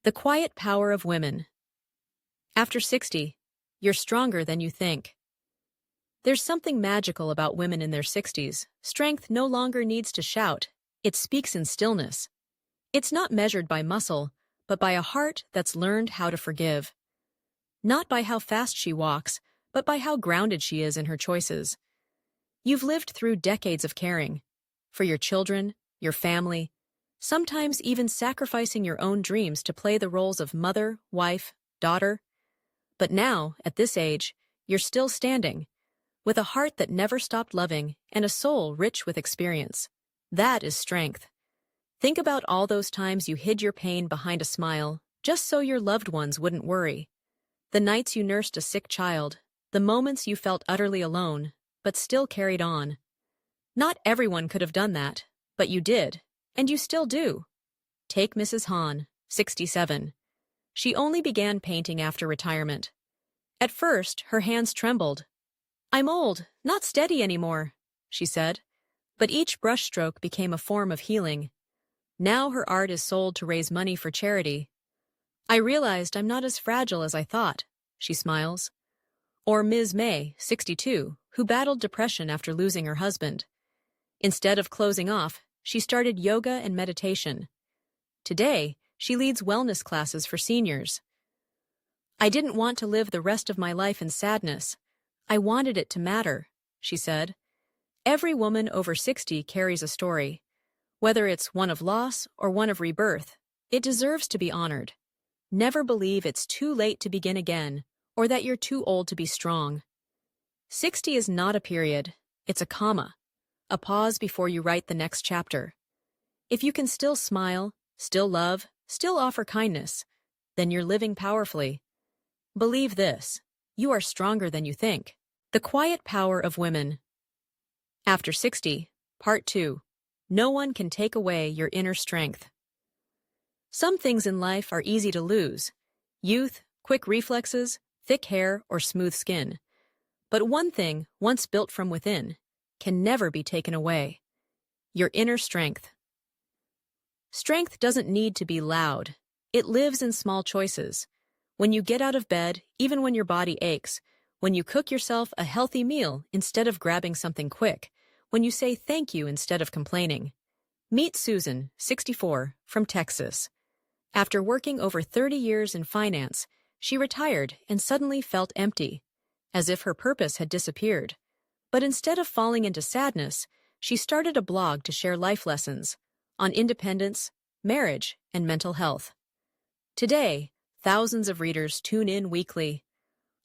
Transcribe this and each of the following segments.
The quiet power of women. After 60, you're stronger than you think. There's something magical about women in their 60s. Strength no longer needs to shout. It speaks in stillness. It's not measured by muscle, but by a heart that's learned how to forgive. Not by how fast she walks, but by how grounded she is in her choices. You've lived through decades of caring. For your children, your family, sometimes even sacrificing your own dreams to play the roles of mother, wife, daughter. But now, at this age, you're still standing, with a heart that never stopped loving and a soul rich with experience. That is strength. Think about all those times you hid your pain behind a smile, just so your loved ones wouldn't worry. The nights you nursed a sick child, the moments you felt utterly alone, but still carried on. Not everyone could have done that, but you did, and you still do. Take Mrs. Hahn, 67. She only began painting after retirement. At first, her hands trembled. "I'm old, not steady anymore," she said. But each brushstroke became a form of healing. Now her art is sold to raise money for charity. "I realized I'm not as fragile as I thought," she smiles. Or Ms. May, 62, who battled depression after losing her husband. Instead of closing off, she started yoga and meditation. Today, she leads wellness classes for seniors. "I didn't want to live the rest of my life in sadness. I wanted it to matter," she said. Every woman over 60 carries a story. Whether it's one of loss or one of rebirth, it deserves to be honored. Never believe it's too late to begin again, or that you're too old to be strong. 60 is not a period, it's a comma, a pause before you write the next chapter. If you can still smile, still love, still offer kindness, then you're living powerfully. Believe this, you are stronger than you think. The quiet power of women. After 60, Part 2. No one can take away your inner strength. Some things in life are easy to lose: youth, quick reflexes, thick hair, or smooth skin. But one thing, once built from within, can never be taken away: your inner strength. Strength doesn't need to be loud. It lives in small choices. When you get out of bed, even when your body aches, when you cook yourself a healthy meal instead of grabbing something quick, when you say thank you instead of complaining. Meet Susan, 64, from Texas. After working over 30 years in finance, she retired and suddenly felt empty, as if her purpose had disappeared. But instead of falling into sadness, she started a blog to share life lessons on independence, marriage, and mental health. Today, thousands of readers tune in weekly.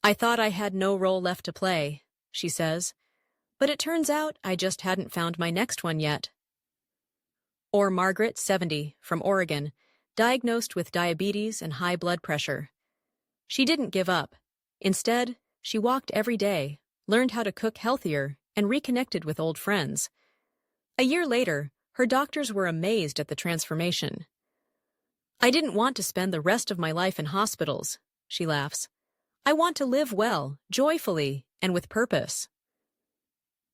"I thought I had no role left to play," she says, "but it turns out I just hadn't found my next one yet." Or Margaret, 70, from Oregon, diagnosed with diabetes and high blood pressure. She didn't give up. Instead, she walked every day, learned how to cook healthier, and reconnected with old friends. A year later, her doctors were amazed at the transformation. "I didn't want to spend the rest of my life in hospitals," she laughs. "I want to live well, joyfully, and with purpose."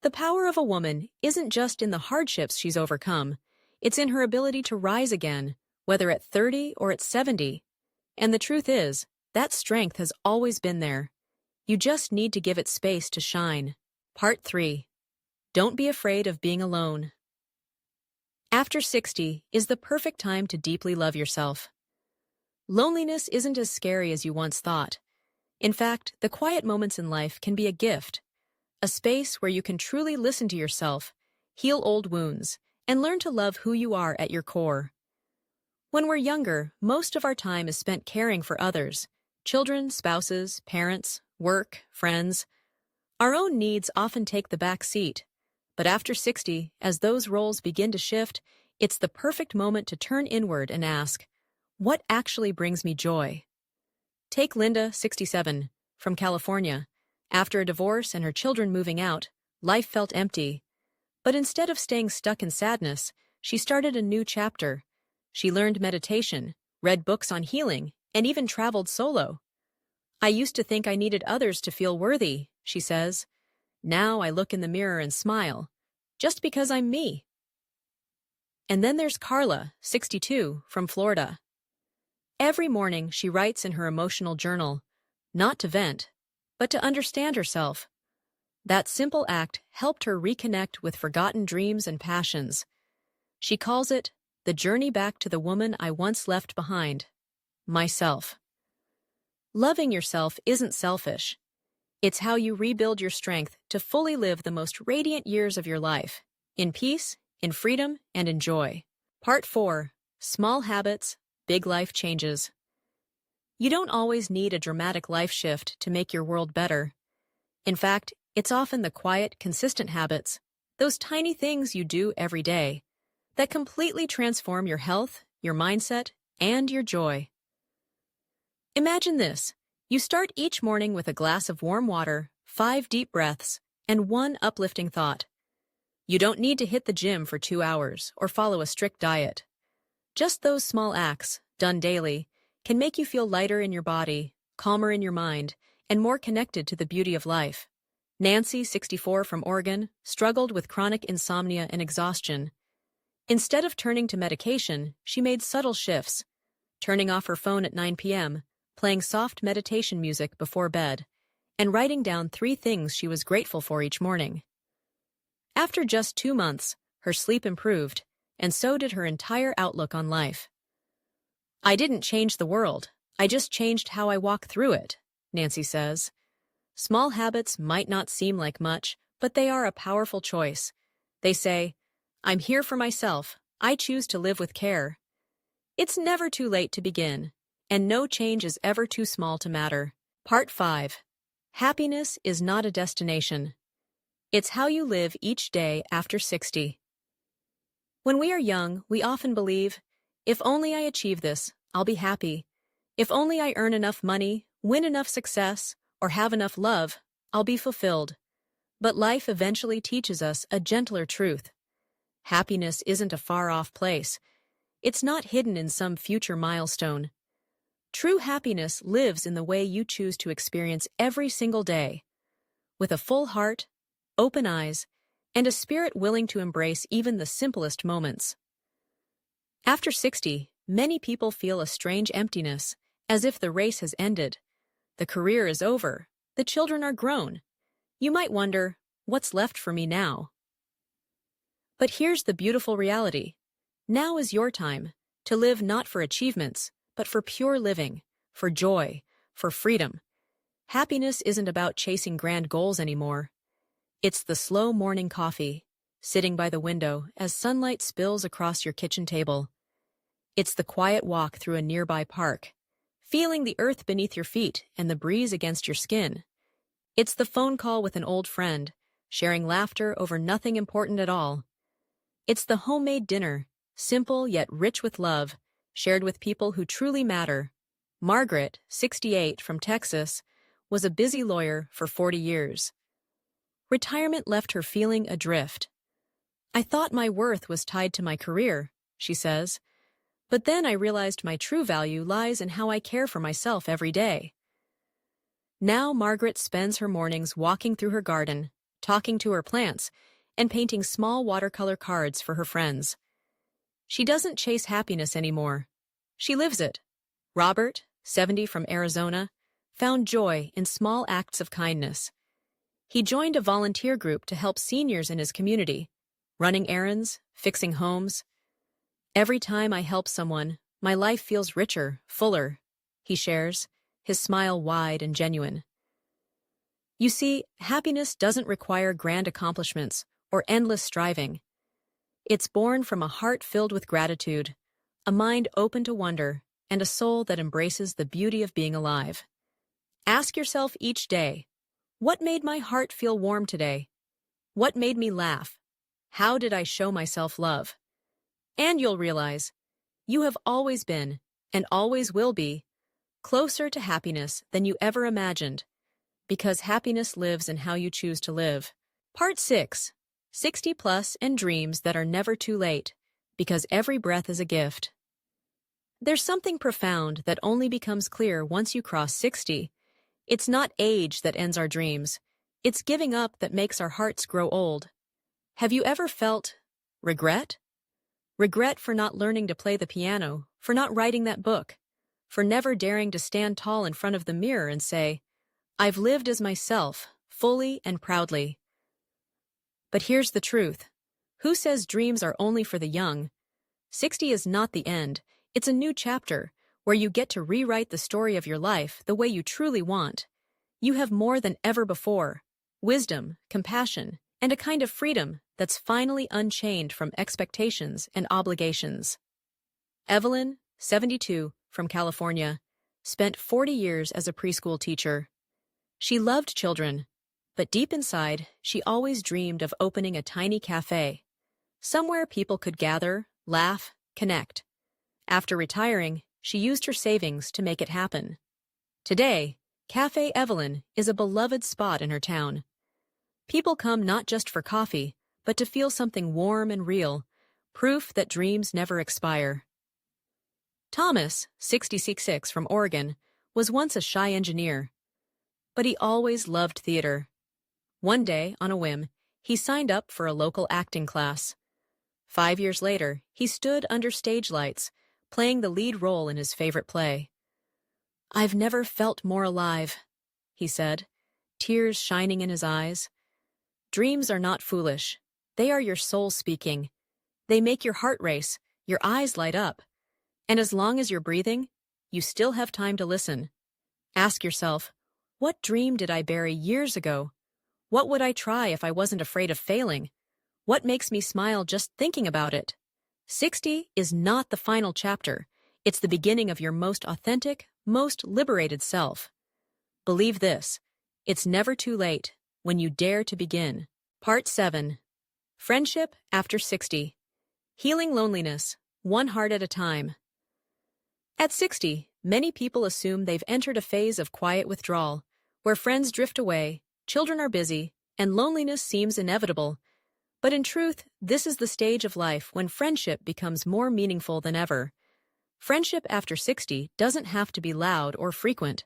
The power of a woman isn't just in the hardships she's overcome, it's in her ability to rise again, whether at 30 or at 70. And the truth is, that strength has always been there. You just need to give it space to shine. Part 3. Don't be afraid of being alone. After 60 is the perfect time to deeply love yourself. Loneliness isn't as scary as you once thought. In fact, the quiet moments in life can be a gift, a space where you can truly listen to yourself, heal old wounds, and learn to love who you are at your core. When we're younger, most of our time is spent caring for others: children, spouses, parents, work, friends. Our own needs often take the back seat. But after 60, as those roles begin to shift, it's the perfect moment to turn inward and ask, what actually brings me joy? Take Linda, 67, from California. After a divorce and her children moving out, life felt empty. But instead of staying stuck in sadness, she started a new chapter. She learned meditation, read books on healing, and even traveled solo. "I used to think I needed others to feel worthy," she says. "Now I look in the mirror and smile, just because I'm me." And then there's Carla, 62, from Florida. Every morning, she writes in her emotional journal, not to vent, but to understand herself. That simple act helped her reconnect with forgotten dreams and passions. She calls it the journey back to the woman I once left behind, myself. Loving yourself isn't selfish. It's how you rebuild your strength to fully live the most radiant years of your life, in peace, in freedom, and in joy. Part 4. Small Habits, Big Life Changes. You don't always need a dramatic life shift to make your world better. In fact, it's often the quiet, consistent habits, those tiny things you do every day, that completely transform your health, your mindset, and your joy. Imagine this. You start each morning with a glass of warm water, 5 deep breaths, and one uplifting thought. You don't need to hit the gym for 2 hours or follow a strict diet. Just those small acts, done daily, can make you feel lighter in your body, calmer in your mind, and more connected to the beauty of life. Nancy, 64, from Oregon, struggled with chronic insomnia and exhaustion. Instead of turning to medication, she made subtle shifts, turning off her phone at 9 p.m., playing soft meditation music before bed, and writing down 3 things she was grateful for each morning. After just 2 months, her sleep improved, and so did her entire outlook on life. I didn't change the world, I just changed how I walk through it, Nancy says. Small habits might not seem like much, but they are a powerful choice. They say, I'm here for myself, I choose to live with care. It's never too late to begin, and no change is ever too small to matter. Part 5. Happiness is not a destination. It's how you live each day after 60. When we are young, we often believe, if only I achieve this, I'll be happy. If only I earn enough money, win enough success, or have enough love, I'll be fulfilled. But life eventually teaches us a gentler truth. Happiness isn't a far-off place. It's not hidden in some future milestone. True happiness lives in the way you choose to experience every single day. With a full heart, open eyes, and a spirit willing to embrace even the simplest moments. After 60, many people feel a strange emptiness, as if the race has ended. The career is over. The children are grown. You might wonder, what's left for me now? But here's the beautiful reality. Now is your time to live not for achievements, but for pure living, for joy, for freedom. Happiness isn't about chasing grand goals anymore. It's the slow morning coffee, sitting by the window as sunlight spills across your kitchen table. It's the quiet walk through a nearby park, feeling the earth beneath your feet and the breeze against your skin. It's the phone call with an old friend, sharing laughter over nothing important at all. It's the homemade dinner, simple yet rich with love, shared with people who truly matter. Margaret, 68, from Texas, was a busy lawyer for 40 years. Retirement left her feeling adrift. I thought my worth was tied to my career, she says. But then I realized my true value lies in how I care for myself every day. Now Margaret spends her mornings walking through her garden, talking to her plants, and painting small watercolor cards for her friends. She doesn't chase happiness anymore. She lives it. Robert, 70, from Arizona, found joy in small acts of kindness. He joined a volunteer group to help seniors in his community, running errands, fixing homes. Every time I help someone, my life feels richer, fuller, he shares, his smile wide and genuine. You see, happiness doesn't require grand accomplishments or endless striving. It's born from a heart filled with gratitude, a mind open to wonder, and a soul that embraces the beauty of being alive. Ask yourself each day, what made my heart feel warm today? What made me laugh? How did I show myself love? And you'll realize, you have always been, and always will be, closer to happiness than you ever imagined, because happiness lives in how you choose to live. Part 6. 60 plus and dreams that are never too late, because every breath is a gift. There's something profound that only becomes clear once you cross 60. It's not age that ends our dreams. It's giving up that makes our hearts grow old. Have you ever felt regret? Regret for not learning to play the piano, for not writing that book, for never daring to stand tall in front of the mirror and say, "I've lived as myself, fully and proudly." But here's the truth. Who says dreams are only for the young? 60 is not the end. It's a new chapter, where you get to rewrite the story of your life the way you truly want. You have more than ever before: wisdom, compassion, and a kind of freedom that's finally unchained from expectations and obligations. Evelyn, 72, from California, spent 40 years as a preschool teacher. She loved children, but deep inside, she always dreamed of opening a tiny cafe, somewhere people could gather, laugh, connect. After retiring, she used her savings to make it happen. Today, Cafe Evelyn is a beloved spot in her town. People come not just for coffee, but to feel something warm and real, proof that dreams never expire. Thomas, 66, from Oregon, was once a shy engineer, but he always loved theater. One day, on a whim, he signed up for a local acting class. 5 years later, he stood under stage lights, playing the lead role in his favorite play. "I've never felt more alive," he said, tears shining in his eyes. Dreams are not foolish. They are your soul speaking. They make your heart race, your eyes light up. And as long as you're breathing, you still have time to listen. Ask yourself, what dream did I bury years ago? What would I try if I wasn't afraid of failing? What makes me smile just thinking about it? 60 is not the final chapter. It's the beginning of your most authentic, most liberated self. Believe this: it's never too late when you dare to begin. Part 7. Friendship after 60. Healing loneliness, one heart at a time. At 60, many people assume they've entered a phase of quiet withdrawal, where friends drift away, children are busy, and loneliness seems inevitable. But in truth, this is the stage of life when friendship becomes more meaningful than ever. Friendship after 60 doesn't have to be loud or frequent.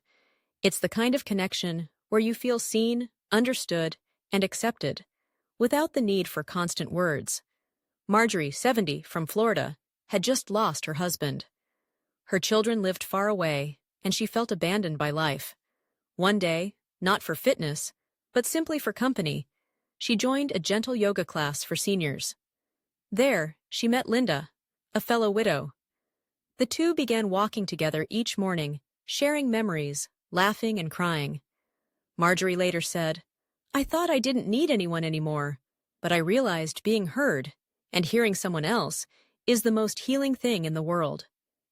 It's the kind of connection where you feel seen, understood, and accepted, without the need for constant words. Marjorie, 70, from Florida, had just lost her husband. Her children lived far away, and she felt abandoned by life. One day, not for fitness, but simply for company, she joined a gentle yoga class for seniors. There, she met Linda, a fellow widow. The two began walking together each morning, sharing memories, laughing and crying. Marjorie later said, "I thought I didn't need anyone anymore, but I realized being heard, and hearing someone else, is the most healing thing in the world."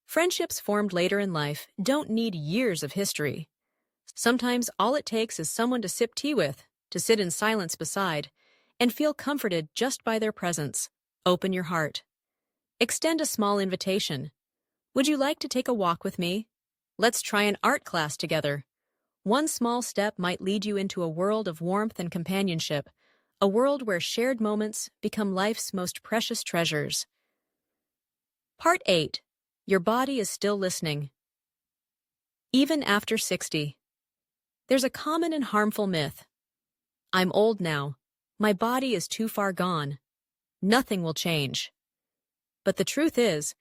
Friendships formed later in life don't need years of history. Sometimes all it takes is someone to sip tea with, to sit in silence beside, and feel comforted just by their presence. Open your heart. Extend a small invitation. Would you like to take a walk with me? Let's try an art class together. One small step might lead you into a world of warmth and companionship, a world where shared moments become life's most precious treasures. Part 8. Your body is still listening. Even after 60. There's a common and harmful myth. I'm old now. My body is too far gone. Nothing will change. But the truth is,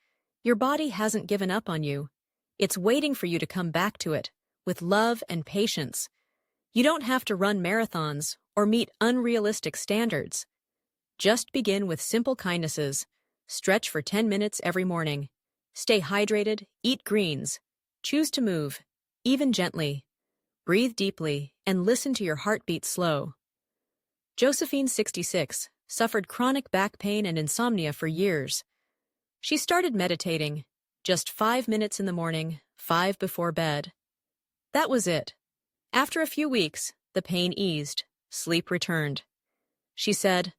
your body hasn't given up on you. It's waiting for you to come back to it, with love and patience. You don't have to run marathons or meet unrealistic standards. Just begin with simple kindnesses. Stretch for 10 minutes every morning. Stay hydrated, eat greens. Choose to move, even gently. Breathe deeply and listen to your heartbeat slow. Josephine, 66, suffered chronic back pain and insomnia for years. She started meditating, just 5 minutes in the morning, 5 before bed. That was it. After a few weeks, the pain eased, sleep returned. She said,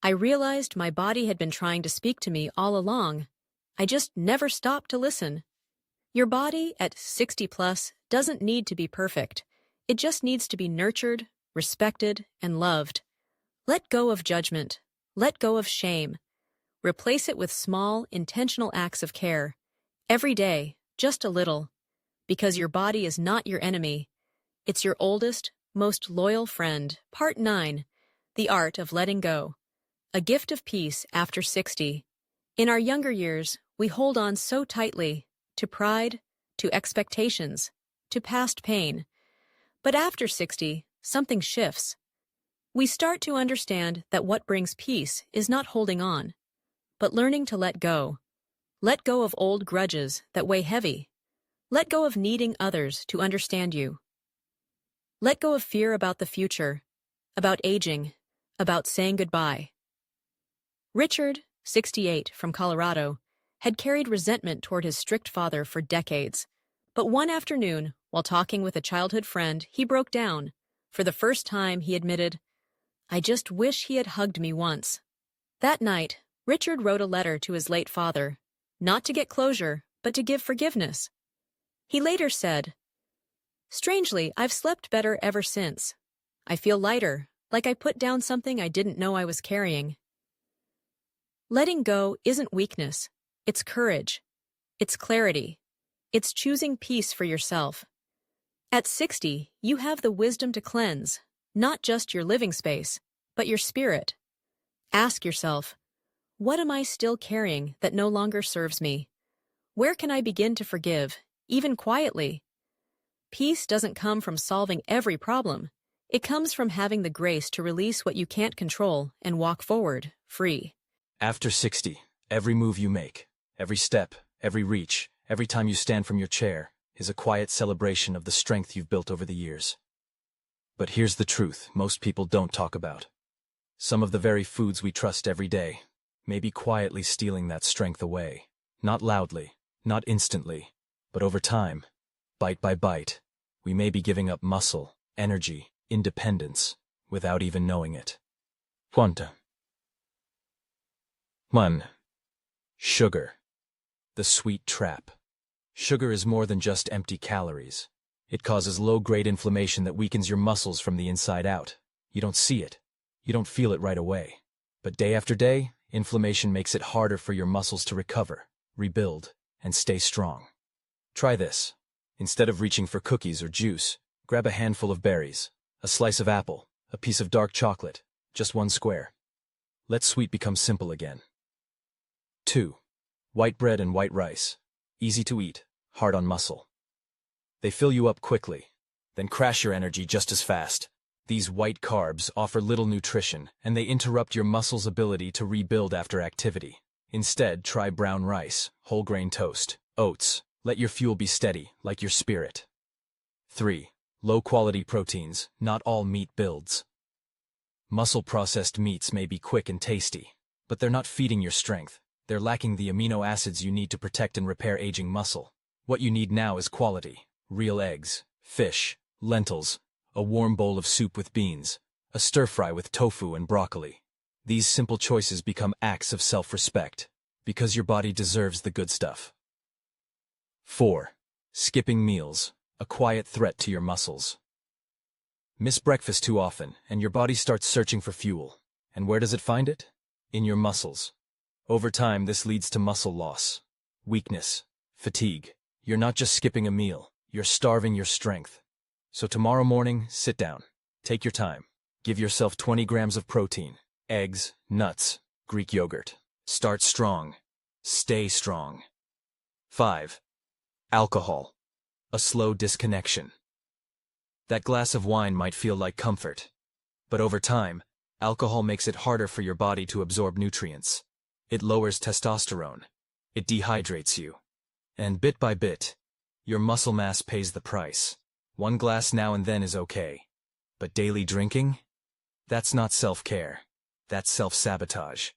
"I realized my body had been trying to speak to me all along. I just never stopped to listen." Your body at 60 plus doesn't need to be perfect. It just needs to be nurtured, respected, and loved. Let go of judgment. Let go of shame. Replace it with small, intentional acts of care. Every day, just a little. Because your body is not your enemy. It's your oldest, most loyal friend. Part 9. The Art of Letting Go. A gift of peace after 60. In our younger years, we hold on so tightly to pride, to expectations, to past pain. But after 60, something shifts. We start to understand that what brings peace is not holding on, but learning to let go. Let go of old grudges that weigh heavy. Let go of needing others to understand you. Let go of fear about the future, about aging, about saying goodbye. Richard, 68, from Colorado, had carried resentment toward his strict father for decades. But one afternoon, while talking with a childhood friend, he broke down. For the first time, he admitted, "I just wish he had hugged me once." That night, Richard wrote a letter to his late father, not to get closure, but to give forgiveness. He later said, "Strangely, I've slept better ever since. I feel lighter, like I put down something I didn't know I was carrying." Letting go isn't weakness. It's courage. It's clarity. It's choosing peace for yourself. At 60, you have the wisdom to cleanse, not just your living space, but your spirit. Ask yourself, what am I still carrying that no longer serves me? Where can I begin to forgive, even quietly? Peace doesn't come from solving every problem. It comes from having the grace to release what you can't control and walk forward, free. After 60, every move you make, every step, every reach, every time you stand from your chair, is a quiet celebration of the strength you've built over the years. But here's the truth most people don't talk about. Some of the very foods we trust every day may be quietly stealing that strength away. Not loudly, not instantly, but over time, bite by bite, we may be giving up muscle, energy, independence, without even knowing it. 1. Sugar. The sweet trap. Sugar is more than just empty calories. It causes low-grade inflammation that weakens your muscles from the inside out. You don't see it. You don't feel it right away. But day after day, inflammation makes it harder for your muscles to recover, rebuild, and stay strong. Try this. Instead of reaching for cookies or juice, grab a handful of berries, a slice of apple, a piece of dark chocolate, just one square. Let sweet become simple again. 2. White bread and white rice. Easy to eat, hard on muscle. They fill you up quickly, then crash your energy just as fast. These white carbs offer little nutrition, and they interrupt your muscles' ability to rebuild after activity. Instead, try brown rice, whole grain toast, oats. Let your fuel be steady, like your spirit. 3. Low-quality proteins. Not all meat builds. Muscle-processed meats may be quick and tasty, but they're not feeding your strength. They're lacking the amino acids you need to protect and repair aging muscle. What you need now is quality. Real eggs, fish, lentils, a warm bowl of soup with beans, a stir-fry with tofu and broccoli. These simple choices become acts of self-respect, because your body deserves the good stuff. 4. Skipping meals. A quiet threat to your muscles. Miss breakfast too often, and your body starts searching for fuel. And where does it find it? In your muscles. Over time, this leads to muscle loss, weakness, fatigue. You're not just skipping a meal, you're starving your strength. So tomorrow morning, sit down. Take your time. Give yourself 20 grams of protein, eggs, nuts, Greek yogurt. Start strong. Stay strong. 5. Alcohol. A slow disconnection. That glass of wine might feel like comfort, but over time, alcohol makes it harder for your body to absorb nutrients. It lowers testosterone. It dehydrates you. And bit by bit, your muscle mass pays the price. One glass now and then is okay. But daily drinking? That's not self-care. That's self-sabotage.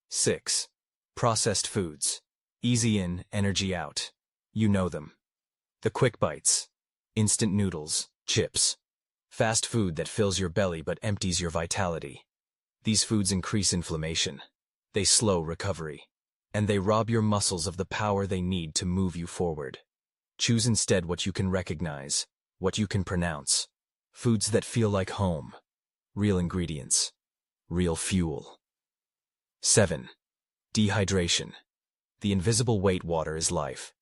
6. Processed foods. Easy in, energy out. You know them. The quick bites. Instant noodles, chips. Fast food that fills your belly but empties your vitality. These foods increase inflammation. They slow recovery. And they rob your muscles of the power they need to move you forward. Choose instead what you can recognize, what you can pronounce. Foods that feel like home. Real ingredients. Real fuel. 7. Dehydration. The invisible weight water is life.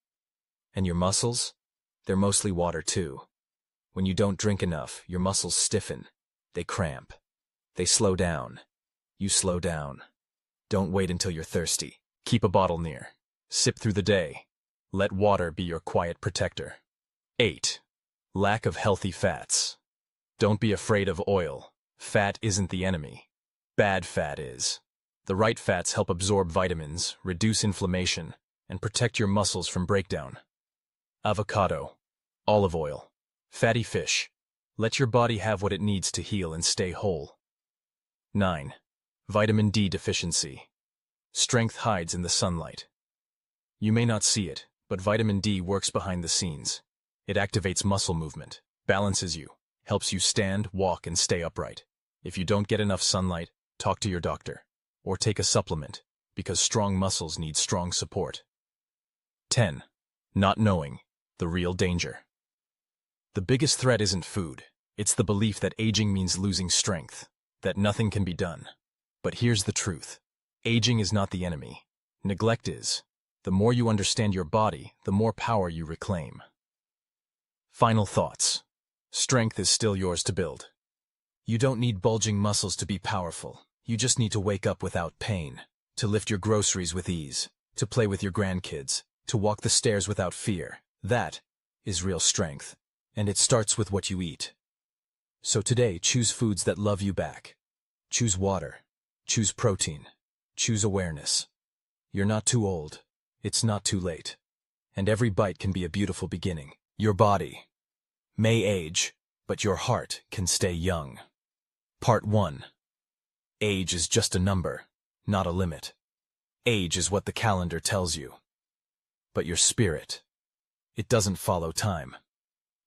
And your muscles? They're mostly water too. When you don't drink enough, your muscles stiffen. They cramp. They slow down. You slow down. Don't wait until you're thirsty. Keep a bottle near. Sip through the day. Let water be your quiet protector. 8. Lack of healthy fats. Don't be afraid of oil. Fat isn't the enemy. Bad fat is. The right fats help absorb vitamins, reduce inflammation, and protect your muscles from breakdown. Avocado, olive oil, fatty fish. Let your body have what it needs to heal and stay whole. 9. Vitamin D deficiency. Strength hides in the sunlight. You may not see it, but vitamin D works behind the scenes. It activates muscle movement, balances you, helps you stand, walk, and stay upright. If you don't get enough sunlight, talk to your doctor, or take a supplement, because strong muscles need strong support. 10. Not knowing, the real danger. The biggest threat isn't food, it's the belief that aging means losing strength, that nothing can be done. But here's the truth. Aging is not the enemy. Neglect is. The more you understand your body, the more power you reclaim. Final thoughts. Strength is still yours to build. You don't need bulging muscles to be powerful. You just need to wake up without pain, to lift your groceries with ease, to play with your grandkids, to walk the stairs without fear. That is real strength, and it starts with what you eat. So today, choose foods that love you back. Choose water. Choose protein. Choose awareness. You're not too old. It's not too late. And every bite can be a beautiful beginning. Your body may age, but your heart can stay young. Part 1. Age is just a number, not a limit. Age is what the calendar tells you. But your spirit, it doesn't follow time.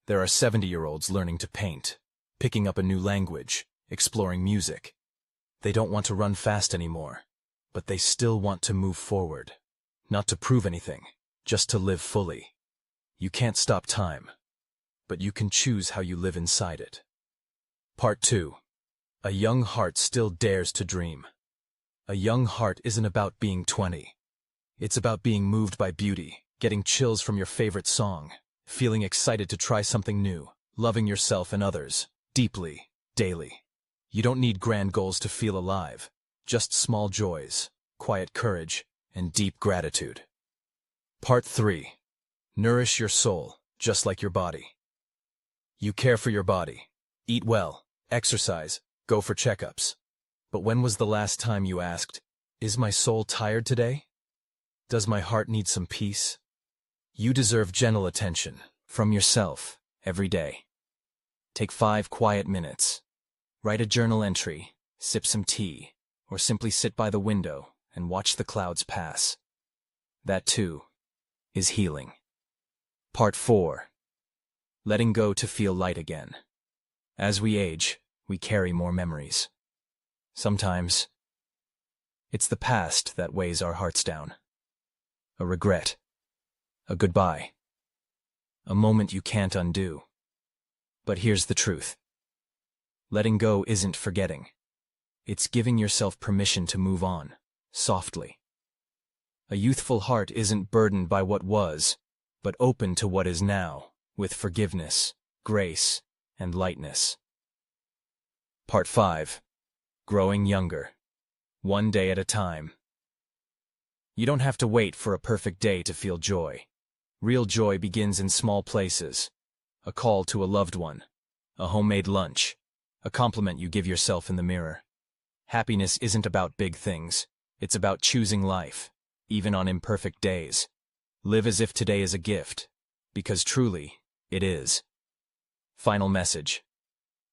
There are 70-year-olds learning to paint, picking up a new language, exploring music. They don't want to run fast anymore, but they still want to move forward. Not to prove anything, just to live fully. You can't stop time, but you can choose how you live inside it. Part 2. A young heart still dares to dream. A young heart isn't about being 20. It's about being moved by beauty, getting chills from your favorite song, feeling excited to try something new, loving yourself and others, deeply, daily. You don't need grand goals to feel alive, just small joys, quiet courage, and deep gratitude. Part 3. Nourish your soul, just like your body. You care for your body. Eat well, exercise, go for checkups. But when was the last time you asked, is my soul tired today? Does my heart need some peace? You deserve gentle attention from yourself every day. Take 5 quiet minutes. Write a journal entry, sip some tea, or simply sit by the window and watch the clouds pass. That, too, is healing. Part 4. Letting go to feel light again. As we age, we carry more memories. Sometimes, it's the past that weighs our hearts down. A regret. A goodbye. A moment you can't undo. But here's the truth. Letting go isn't forgetting. It's giving yourself permission to move on, softly. A youthful heart isn't burdened by what was, but open to what is now, with forgiveness, grace, and lightness. Part 5. Growing younger. One day at a time. You don't have to wait for a perfect day to feel joy. Real joy begins in small places. A call to a loved one. A homemade lunch. A compliment you give yourself in the mirror. Happiness isn't about big things. It's about choosing life, even on imperfect days. Live as if today is a gift, because truly, it is. Final message.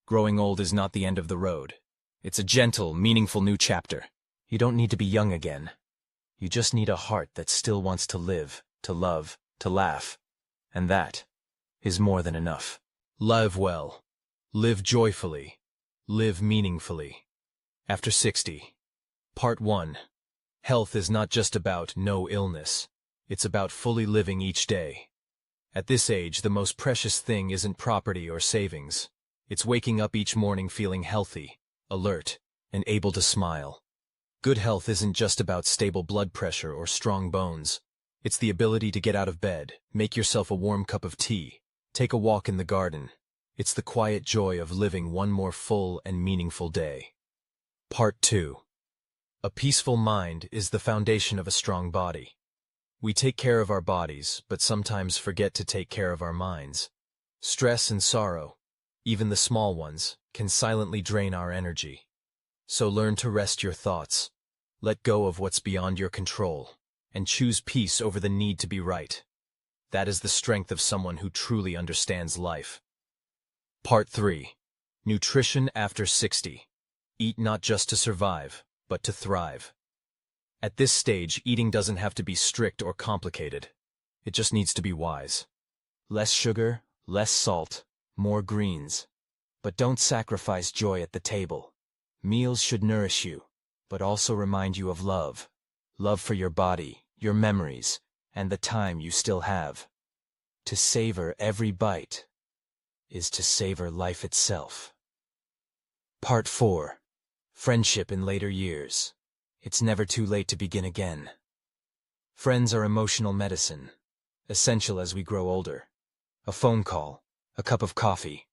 Growing old is not the end of the road. It's a gentle, meaningful new chapter. You don't need to be young again. You just need a heart that still wants to live, to love, to laugh. And that is more than enough. Live well. Live joyfully. Live meaningfully. After 60. Part 1. Health is not just about no illness. It's about fully living each day. At this age, the most precious thing isn't property or savings. It's waking up each morning feeling healthy, alert, and able to smile. Good health isn't just about stable blood pressure or strong bones. It's the ability to get out of bed, make yourself a warm cup of tea, take a walk in the garden. It's the quiet joy of living one more full and meaningful day. Part 2. A peaceful mind is the foundation of a strong body. We take care of our bodies, but sometimes forget to take care of our minds. Stress and sorrow, even the small ones, can silently drain our energy. So learn to rest your thoughts, let go of what's beyond your control, and choose peace over the need to be right. That is the strength of someone who truly understands life. Part 3. Nutrition after 60. Eat not just to survive, but to thrive. At this stage, eating doesn't have to be strict or complicated. It just needs to be wise. Less sugar, less salt, more greens. But don't sacrifice joy at the table. Meals should nourish you, but also remind you of love. Love for your body, your memories, and the time you still have. To savor every bite is to savor life itself. Part 4. Friendship in later years. It's never too late to begin again. Friends are emotional medicine, essential as we grow older. A phone call, a cup of coffee,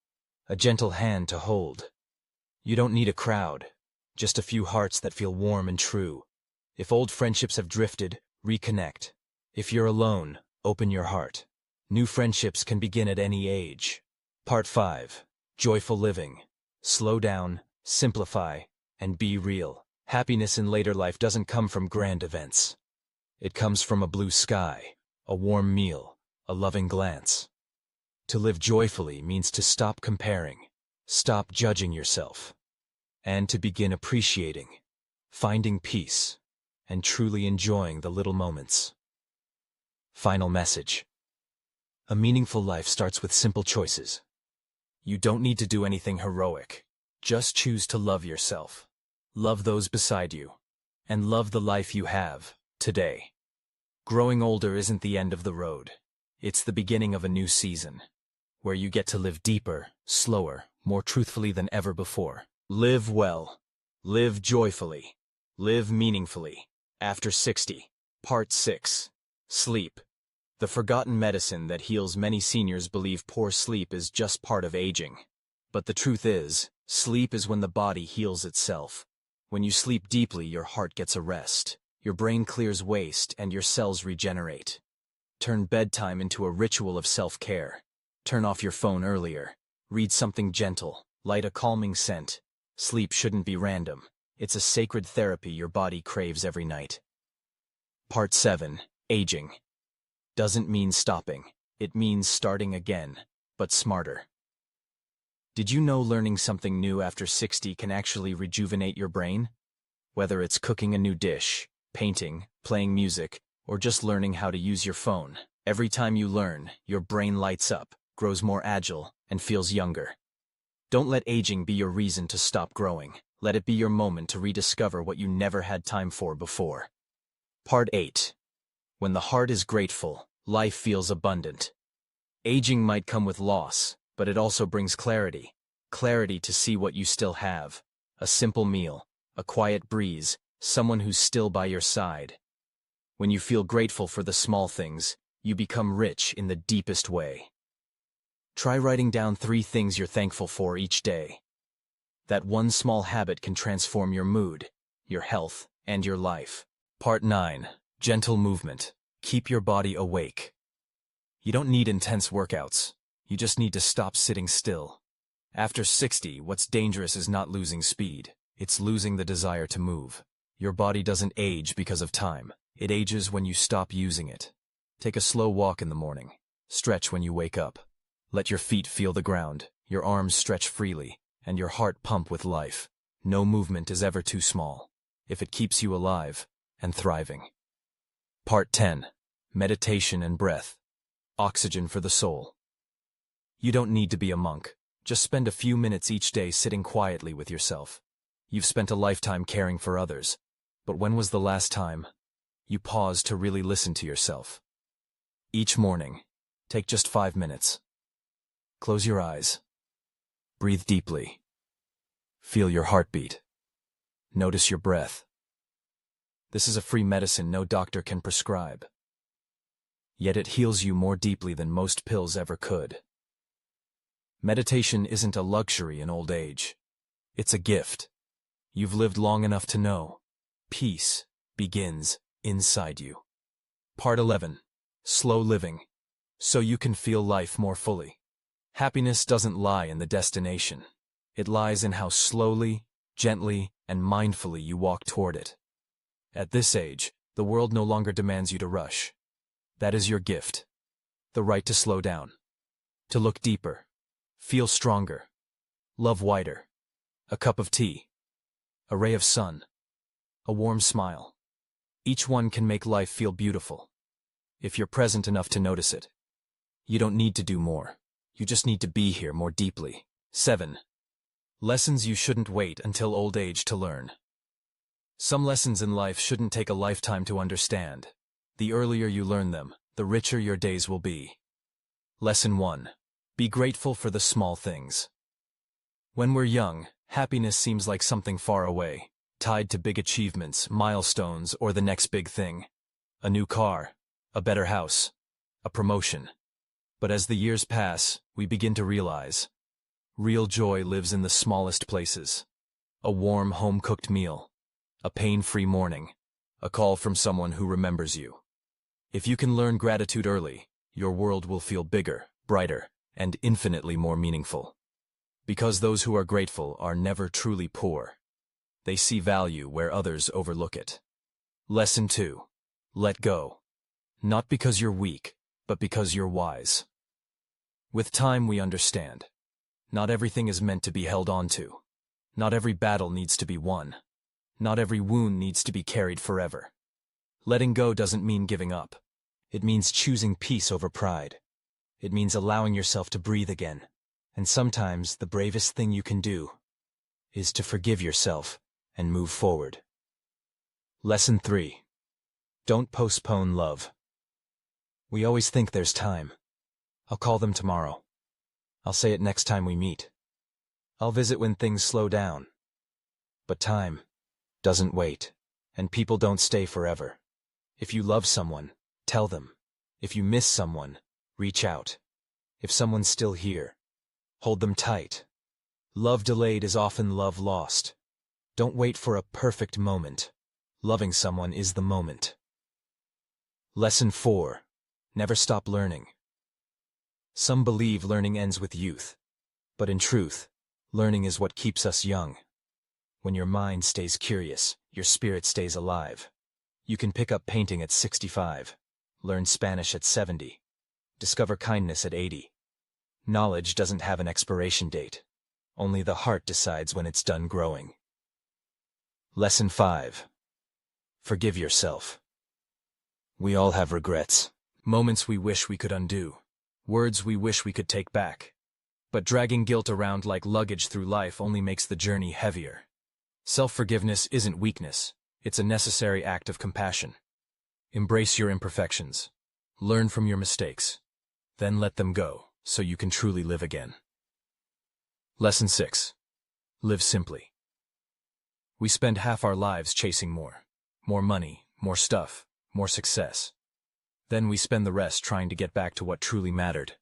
a gentle hand to hold. You don't need a crowd, just a few hearts that feel warm and true. If old friendships have drifted, reconnect. If you're alone, open your heart. New friendships can begin at any age. Part 5. Joyful living. Slow down, simplify, and be real. Happiness in later life doesn't come from grand events. It comes from a blue sky, a warm meal, a loving glance. To live joyfully means to stop comparing, stop judging yourself, and to begin appreciating, finding peace, and truly enjoying the little moments. Final message. A meaningful life starts with simple choices. You don't need to do anything heroic. Just choose to love yourself. Love those beside you, and love the life you have, today. Growing older isn't the end of the road. It's the beginning of a new season, where you get to live deeper, slower, more truthfully than ever before. Live well. Live joyfully. Live meaningfully. After 60. Part 6. Sleep. The forgotten medicine that heals. Many seniors believe poor sleep is just part of aging. But the truth is, sleep is when the body heals itself. When you sleep deeply, your heart gets a rest, your brain clears waste, and your cells regenerate. Turn bedtime into a ritual of self-care. Turn off your phone earlier. Read something gentle. Light a calming scent. Sleep shouldn't be random. It's a sacred therapy your body craves every night. Part 7. Aging. Doesn't mean stopping. It means starting again, but smarter. Did you know learning something new after 60 can actually rejuvenate your brain? Whether it's cooking a new dish, painting, playing music, or just learning how to use your phone, every time you learn, your brain lights up, grows more agile, and feels younger. Don't let aging be your reason to stop growing. Let it be your moment to rediscover what you never had time for before. Part 8. When the heart is grateful, life feels abundant. Aging might come with loss, but it also brings clarity. Clarity to see what you still have. A simple meal, a quiet breeze, someone who's still by your side. When you feel grateful for the small things, you become rich in the deepest way. Try writing down 3 things you're thankful for each day. That one small habit can transform your mood, your health, and your life. Part 9. Gentle movement. Keep your body awake. You don't need intense workouts. You just need to stop sitting still. After 60, what's dangerous is not losing speed. It's losing the desire to move. Your body doesn't age because of time. It ages when you stop using it. Take a slow walk in the morning. Stretch when you wake up. Let your feet feel the ground, your arms stretch freely, and your heart pump with life. No movement is ever too small, if it keeps you alive and thriving. Part 10. Meditation and breath. Oxygen for the soul. You don't need to be a monk. Just spend a few minutes each day sitting quietly with yourself. You've spent a lifetime caring for others, but when was the last time you paused to really listen to yourself? Each morning, take just 5 minutes. Close your eyes. Breathe deeply. Feel your heartbeat. Notice your breath. This is a free medicine no doctor can prescribe. Yet it heals you more deeply than most pills ever could. Meditation isn't a luxury in old age. It's a gift. You've lived long enough to know. Peace begins inside you. Part 11. Slow living. So you can feel life more fully. Happiness doesn't lie in the destination. It lies in how slowly, gently, and mindfully you walk toward it. At this age, the world no longer demands you to rush. That is your gift. The right to slow down. To look deeper. Feel stronger. Love wider. A cup of tea. A ray of sun. A warm smile. Each one can make life feel beautiful, if you're present enough to notice it. You don't need to do more. You just need to be here more deeply. 7. Lessons you shouldn't wait until old age to learn. Some lessons in life shouldn't take a lifetime to understand. The earlier you learn them, the richer your days will be. Lesson 1. Be grateful for the small things. When we're young, happiness seems like something far away, tied to big achievements, milestones, or the next big thing. A new car, a better house, a promotion. But as the years pass, we begin to realize, real joy lives in the smallest places. A warm, home-cooked meal, a pain-free morning, a call from someone who remembers you. If you can learn gratitude early, your world will feel bigger, brighter, and infinitely more meaningful. Because those who are grateful are never truly poor. They see value where others overlook it. Lesson 2. Let go. Not because you're weak, but because you're wise. With time we understand. Not everything is meant to be held on to. Not every battle needs to be won. Not every wound needs to be carried forever. Letting go doesn't mean giving up. It means choosing peace over pride. It means allowing yourself to breathe again. And sometimes the bravest thing you can do is to forgive yourself and move forward. Lesson 3. Don't postpone love. We always think there's time. I'll call them tomorrow. I'll say it next time we meet. I'll visit when things slow down. But time doesn't wait, and people don't stay forever. If you love someone, tell them. If you miss someone, reach out. If someone's still here, hold them tight. Love delayed is often love lost. Don't wait for a perfect moment. Loving someone is the moment. Lesson 4. Never stop learning. Some believe learning ends with youth. But in truth, learning is what keeps us young. When your mind stays curious, your spirit stays alive. You can pick up painting at 65, learn Spanish at 70, discover kindness at 80. Knowledge doesn't have an expiration date. Only the heart decides when it's done growing. Lesson 5. Forgive yourself. We all have regrets. Moments we wish we could undo. Words we wish we could take back. But dragging guilt around like luggage through life only makes the journey heavier. Self-forgiveness isn't weakness. It's a necessary act of compassion. Embrace your imperfections. Learn from your mistakes. Then let them go, so you can truly live again. Lesson 6. Live simply. We spend half our lives chasing more. More money, more stuff, more success. Then we spend the rest trying to get back to what truly mattered.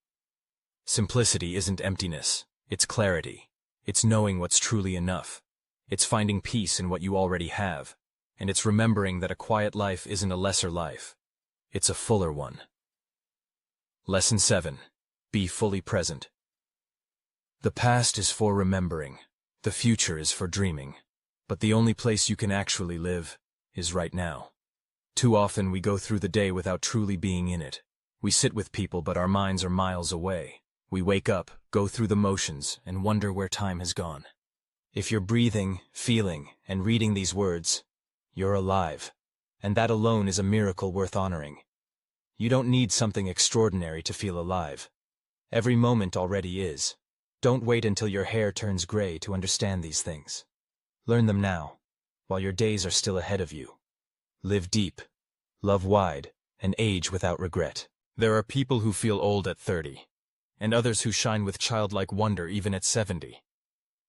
Simplicity isn't emptiness. It's clarity. It's knowing what's truly enough. It's finding peace in what you already have. And it's remembering that a quiet life isn't a lesser life. It's a fuller one. Lesson 7. Be fully present. The past is for remembering. The future is for dreaming. But the only place you can actually live is right now. Too often we go through the day without truly being in it. We sit with people but our minds are miles away. We wake up, go through the motions, and wonder where time has gone. If you're breathing, feeling, and reading these words, you're alive. And that alone is a miracle worth honoring. You don't need something extraordinary to feel alive. Every moment already is. Don't wait until your hair turns gray to understand these things. Learn them now, while your days are still ahead of you. Live deep, love wide, and age without regret. There are people who feel old at 30, and others who shine with childlike wonder even at 70.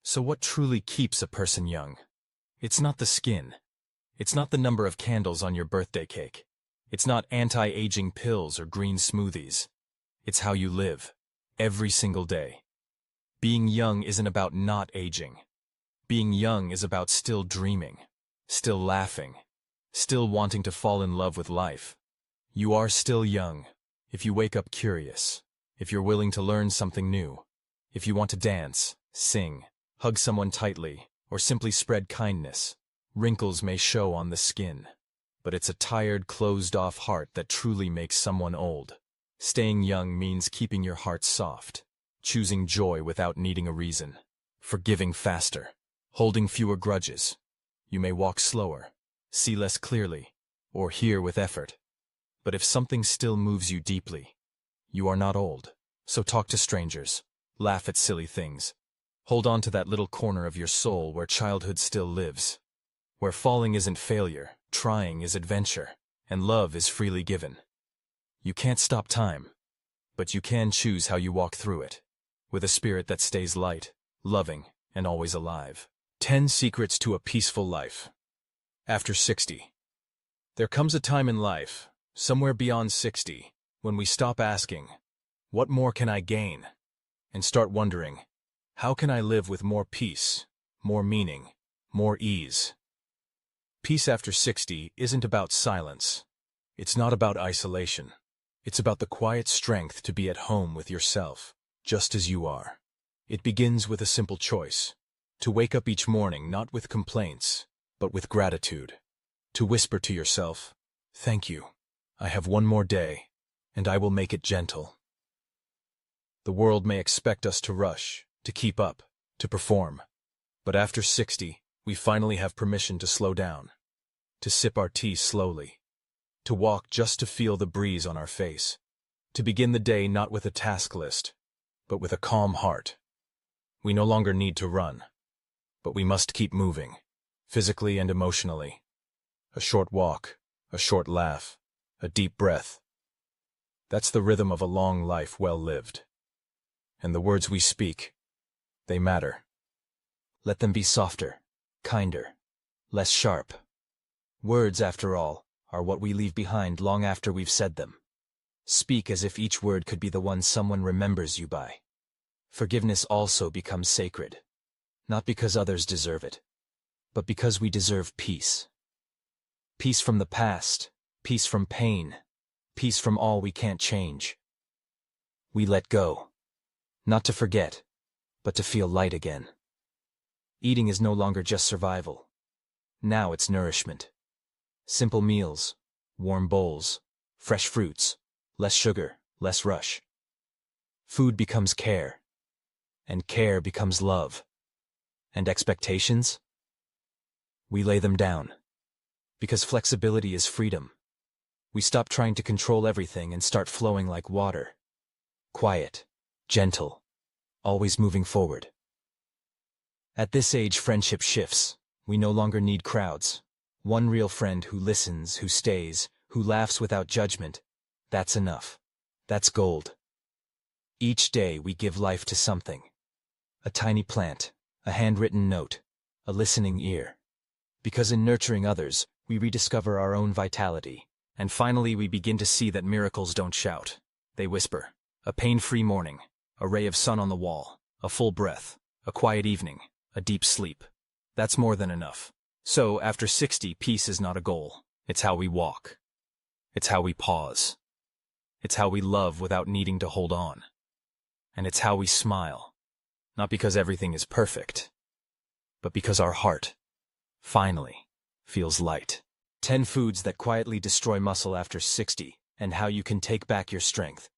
So what truly keeps a person young? It's not the skin. It's not the number of candles on your birthday cake. It's not anti-aging pills or green smoothies. It's how you live, every single day. Being young isn't about not aging. Being young is about still dreaming, still laughing, still wanting to fall in love with life. You are still young. If you wake up curious, if you're willing to learn something new, if you want to dance, sing, hug someone tightly, or simply spread kindness, wrinkles may show on the skin. But it's a tired, closed-off heart that truly makes someone old. Staying young means keeping your heart soft, choosing joy without needing a reason, forgiving faster, holding fewer grudges. You may walk slower, see less clearly, or hear with effort. But if something still moves you deeply, you are not old. So talk to strangers, laugh at silly things. Hold on to that little corner of your soul where childhood still lives, where falling isn't failure, trying is adventure, and love is freely given. You can't stop time, but you can choose how you walk through it, with a spirit that stays light, loving, and always alive. 10 Secrets to a Peaceful Life. After 60. There comes a time in life, somewhere beyond 60, when we stop asking, what more can I gain? And start wondering, how can I live with more peace, more meaning, more ease? Peace after 60 isn't about silence. It's not about isolation. It's about the quiet strength to be at home with yourself, just as you are. It begins with a simple choice: to wake up each morning not with complaints, but with gratitude. To whisper to yourself, "Thank you. I have one more day, and I will make it gentle." The world may expect us to rush, to keep up, to perform. But after 60, we finally have permission to slow down, to sip our tea slowly, to walk just to feel the breeze on our face, to begin the day not with a task list, but with a calm heart. We no longer need to run, but we must keep moving, physically and emotionally. A short walk, a short laugh, a deep breath. That's the rhythm of a long life well lived. And the words we speak, they matter. Let them be softer, kinder, less sharp. Words, after all, are what we leave behind long after we've said them. Speak as if each word could be the one someone remembers you by. Forgiveness also becomes sacred, not because others deserve it, but because we deserve peace. Peace from the past, peace from pain, peace from all we can't change. We let go, not to forget, but to feel light again. Eating is no longer just survival. Now it's nourishment. Simple meals, warm bowls, fresh fruits, less sugar, less rush. Food becomes care, and care becomes love. And expectations? We lay them down. Because flexibility is freedom. We stop trying to control everything and start flowing like water. Quiet, gentle, always moving forward. At this age, friendship shifts. We no longer need crowds. One real friend who listens, who stays, who laughs without judgment. That's enough. That's gold. Each day we give life to something. A tiny plant, a handwritten note, a listening ear. Because in nurturing others, we rediscover our own vitality. And finally we begin to see that miracles don't shout. They whisper. A pain-free morning, a ray of sun on the wall, a full breath, a quiet evening, a deep sleep. That's more than enough. So, after 60, peace is not a goal. It's how we walk. It's how we pause. It's how we love without needing to hold on. And it's how we smile. Not because everything is perfect, but because our heart, finally, feels light. 10 foods that quietly destroy muscle after 60, and how you can take back your strength.